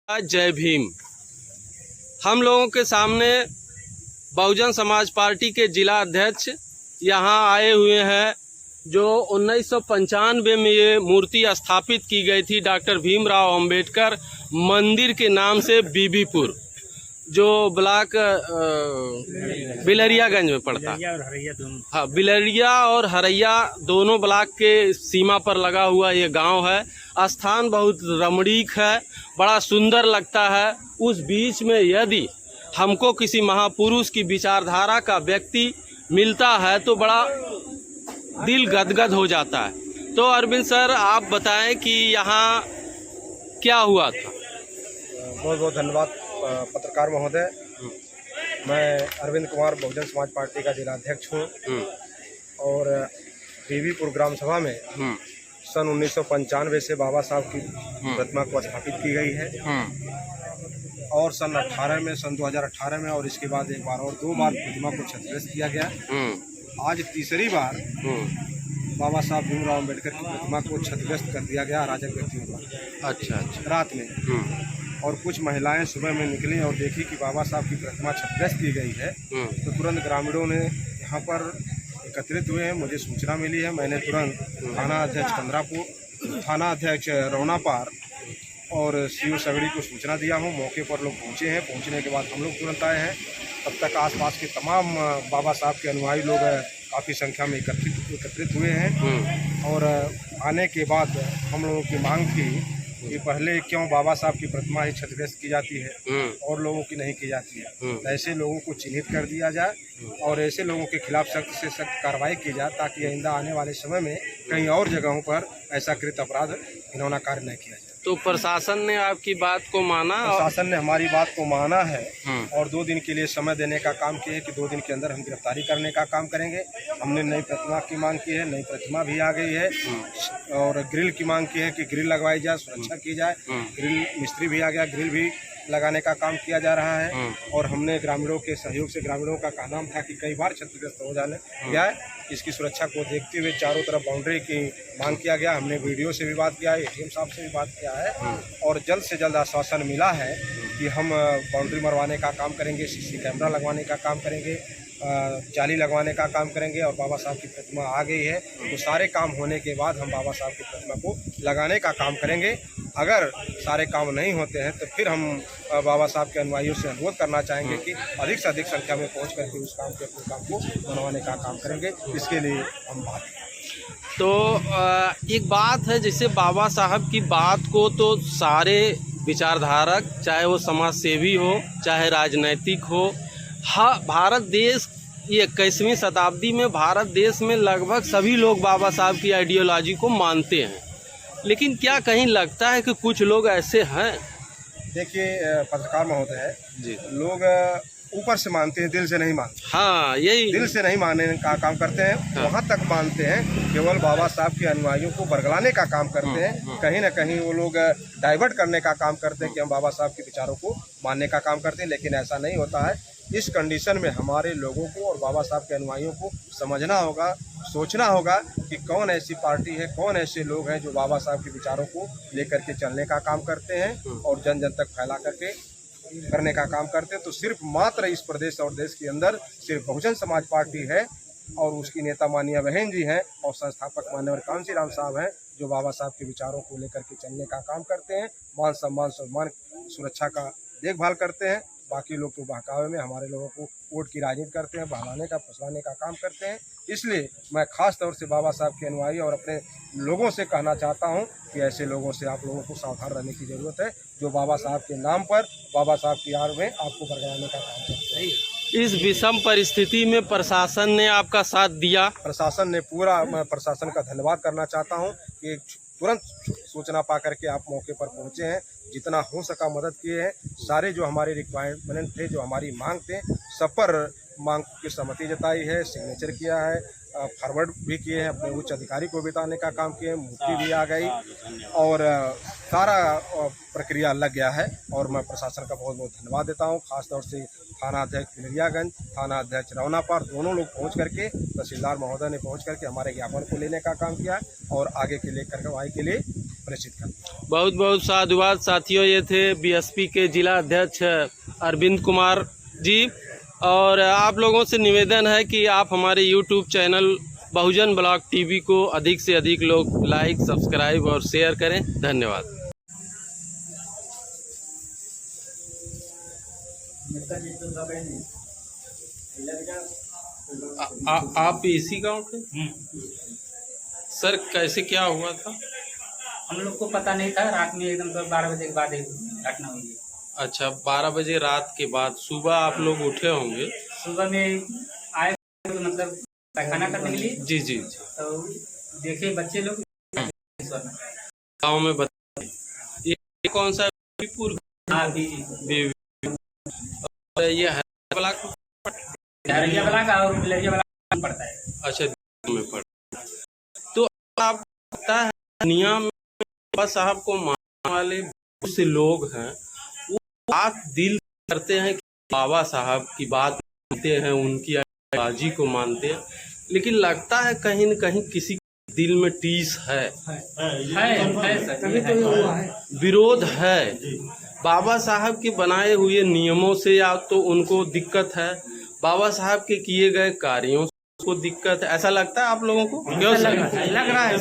जय भीम। हम लोगों के सामने बहुजन समाज पार्टी के जिला अध्यक्ष यहाँ आए हुए हैं। जो 1995 में ये मूर्ति स्थापित की गई थी डॉक्टर भीमराव अंबेडकर मंदिर के नाम से बीबीपुर, जो ब्लॉक बिलरियागंज में पड़ता है। हाँ, बिलरिया और हरैया दोनों ब्लॉक के सीमा पर लगा हुआ ये गांव है। स्थान बहुत रमणीक है, बड़ा सुंदर लगता है। उस बीच में यदि हमको किसी महापुरुष की विचारधारा का व्यक्ति मिलता है तो बड़ा दिल गदगद हो जाता है। तो अरविंद सर, आप बताएं कि यहाँ क्या हुआ था। बहुत बहुत धन्यवाद पत्रकार महोदय। मैं अरविंद कुमार बहुजन समाज पार्टी का जिला अध्यक्ष हूँ और बीबीपुर ग्राम सभा में सन 1995 से बाबा साहब की प्रतिमा को स्थापित की गई है और सन 2018 में और इसके बाद एक बार और 2 बार प्रतिमा को क्षतिग्रस्त किया गया। आज तीसरी बार बाबा साहब भीमराव अम्बेडकर की प्रतिमा को क्षतिग्रस्त कर दिया गया अराजक व्यक्तियों द्वारा। अच्छा। रात में और कुछ महिलाएं सुबह में निकली और देखी कि बाबा साहब की प्रतिमा क्षतिग्रस्त की गई है, तो तुरंत ग्रामीणों ने यहाँ पर एकत्रित हुए हैं। मुझे सूचना मिली है, मैंने तुरंत थाना अध्यक्ष कंदरापुर, थाना अध्यक्ष रौनापार और सीओ सगड़ी को सूचना दिया हूँ। मौके पर लोग पहुँचे हैं। पहुँचने के बाद हम लोग तुरंत आए हैं। तब तक आसपास के तमाम बाबा साहब के अनुयायी लोग काफ़ी संख्या में एकत्रित हुए हैं और आने के बाद हम लोगों की मांग थी कि पहले क्यों बाबा साहब की प्रतिमा ही क्षतिग्रस्त की जाती है और लोगों की नहीं की जाती है। ऐसे लोगों को चिन्हित कर दिया जाए और ऐसे लोगों के खिलाफ सख्त से सख्त कार्रवाई की जाए ताकि आइंदा आने वाले समय में कहीं और जगहों पर ऐसा कृत अपराध घिनौना कार्य न किया जाए। तो प्रशासन ने आपकी बात को माना? प्रशासन ने हमारी बात को माना है और 2 दिन के लिए समय देने का काम किया है कि 2 दिन के अंदर हम गिरफ्तारी करने का काम करेंगे। हमने नई प्रतिमा की मांग की है, नई प्रतिमा भी आ गई है और ग्रिल की मांग की है कि ग्रिल लगवाई जाए, सुरक्षा की जाए। ग्रिल मिस्त्री भी आ गया, ग्रिल भी लगाने का काम किया जा रहा है और हमने ग्रामीणों के सहयोग से, ग्रामीणों का कहना था कि कई बार क्षतिग्रस्त हो जाने गया है, इसकी सुरक्षा को देखते हुए चारों तरफ बाउंड्री की मांग किया गया। हमने वीडियो से भी बात किया है, एटीएम साहब से भी बात किया है और जल्द से जल्द आश्वासन मिला है कि हम बाउंड्री मरवाने का काम करेंगे, सीसी कैमरा लगवाने का काम करेंगे, जाली लगवाने का काम करेंगे और बाबा साहब की प्रतिमा आ गई है तो सारे काम होने के बाद हम बाबा साहब की प्रतिमा को लगाने का काम करेंगे। अगर सारे काम नहीं होते हैं तो फिर हम बाबा साहब के अनुयायियों से अनुरोध करना चाहेंगे कि अधिक से अधिक संख्या में पहुंच करके उस काम को बनवाने का काम करेंगे। इसके लिए हम बात तो एक बात है, जैसे बाबा साहब की बात को तो सारे विचारधारक, चाहे वो समाज सेवी हो चाहे राजनैतिक हो, हाँ, भारत देश ये 21वीं शताब्दी में भारत देश में लगभग सभी लोग बाबा साहब की आइडियोलॉजी को मानते हैं। लेकिन क्या कहीं लगता है कि कुछ लोग ऐसे हैं? देखिए पत्रकार महोदय जी, लोग ऊपर से मानते हैं, दिल से नहीं मानते। हाँ, यही दिल से नहीं मानने का काम करते हैं। हाँ। वहाँ तक मानते हैं, केवल बाबा साहब के अनुयायियों को बरगलाने का काम करते हैं। कहीं ना कहीं वो लोग डाइवर्ट करने का काम करते हैं कि हम बाबा साहब के विचारों को मानने का काम करते हैं, लेकिन ऐसा नहीं होता है। इस कंडीशन में हमारे लोगों को और बाबा साहब के अनुयायियों को समझना होगा, सोचना होगा कि कौन ऐसी पार्टी है, कौन ऐसे लोग हैं जो बाबा साहब के विचारों को लेकर के चलने का काम करते हैं और जन जन तक फैला करके करने का काम करते हैं। तो सिर्फ मात्र इस प्रदेश और देश के अंदर सिर्फ बहुजन समाज पार्टी है और उसकी नेता माननीय बहन जी हैं और संस्थापक मान्यवर कांशीराम साहब हैं जो बाबा साहब के विचारों को लेकर के चलने का काम करते हैं। मान सम्मान सुरक्षा का देखभाल करते हैं। बाकी लोग तो बहकावे में हमारे लोगों को वोट की राजनीति करते हैं, बहलाने का फुसलाने का काम करते हैं। इसलिए मैं खास तौर से बाबा साहब के अनुयायी और अपने लोगों से कहना चाहता हूं कि ऐसे लोगों से आप लोगों को सावधान रहने की ज़रूरत है जो बाबा साहब के नाम पर, बाबा साहब की आड़ में आपको बरगलाने का काम करते हैं। इस विषम परिस्थिति में प्रशासन ने आपका साथ दिया? प्रशासन ने पूरा, मैं प्रशासन का धन्यवाद करना चाहता हूँ कि तुरंत सूचना पा करके आप मौके पर पहुँचे हैं, जितना हो सका मदद किए हैं। सारे जो हमारे रिक्वायरमेंट थे, जो हमारी मांग थे, सब पर मांग की सहमति जताई है, सिग्नेचर किया है, फॉरवर्ड भी किए हैं, अपने उच्च अधिकारी को बताने का काम किए हैं, मूर्ति भी आ गई और सारा प्रक्रिया लग गया है और मैं प्रशासन का बहुत बहुत धन्यवाद देता हूं। खासतौर से थाना अध्यक्ष बिलरियागंज, थाना अध्यक्ष रौनापार, दोनों लोग पहुंच करके, तहसीलदार महोदय ने पहुंच करके हमारे ज्ञापन को लेने का काम किया और आगे के लिए कार्रवाई के लिए प्रेषित कर। बहुत बहुत साधुवाद साथियों। ये थे बीएसपी के जिला अध्यक्ष अरविंद कुमार जी। और आप लोगों से निवेदन है कि आप हमारे यूट्यूब चैनल बहुजन ब्लॉग टीवी को अधिक से अधिक लोग लाइक, सब्सक्राइब और शेयर करें। धन्यवाद। आप इसी गांव के? सर कैसे क्या हुआ था? हम लोग को पता नहीं था, रात में एकदम 12 बजे के बाद एक घटना हुई है। अच्छा, 12 बजे रात के बाद सुबह आप लोग उठे होंगे? सुबह में आए तो मतलब पैखाना करने के लिए। जी जी। तो देखे बच्चे लोग गाँव में ये कौन सा? हाँ जी। और ये ब्लॉक और बिलरिया ब्लॉक पड़ता है। अच्छा, में पड़ता। तो आप पता है दुनिया में बाबा साहब को मानने वाले बहुत से लोग हैं, वो बात दिल करते हैं कि बाबा साहब की बात मानते हैं, उनकी बाजी को मानते हैं, लेकिन लगता है कहीं न कहीं किसी के दिल में टीस है, विरोध है बाबा साहब के बनाए हुए नियमों से, या तो उनको दिक्कत है, बाबा साहब के किए गए कार्यों को दिक्कत है। ऐसा लगता है आप लोगों को? क्यों लग रहा है?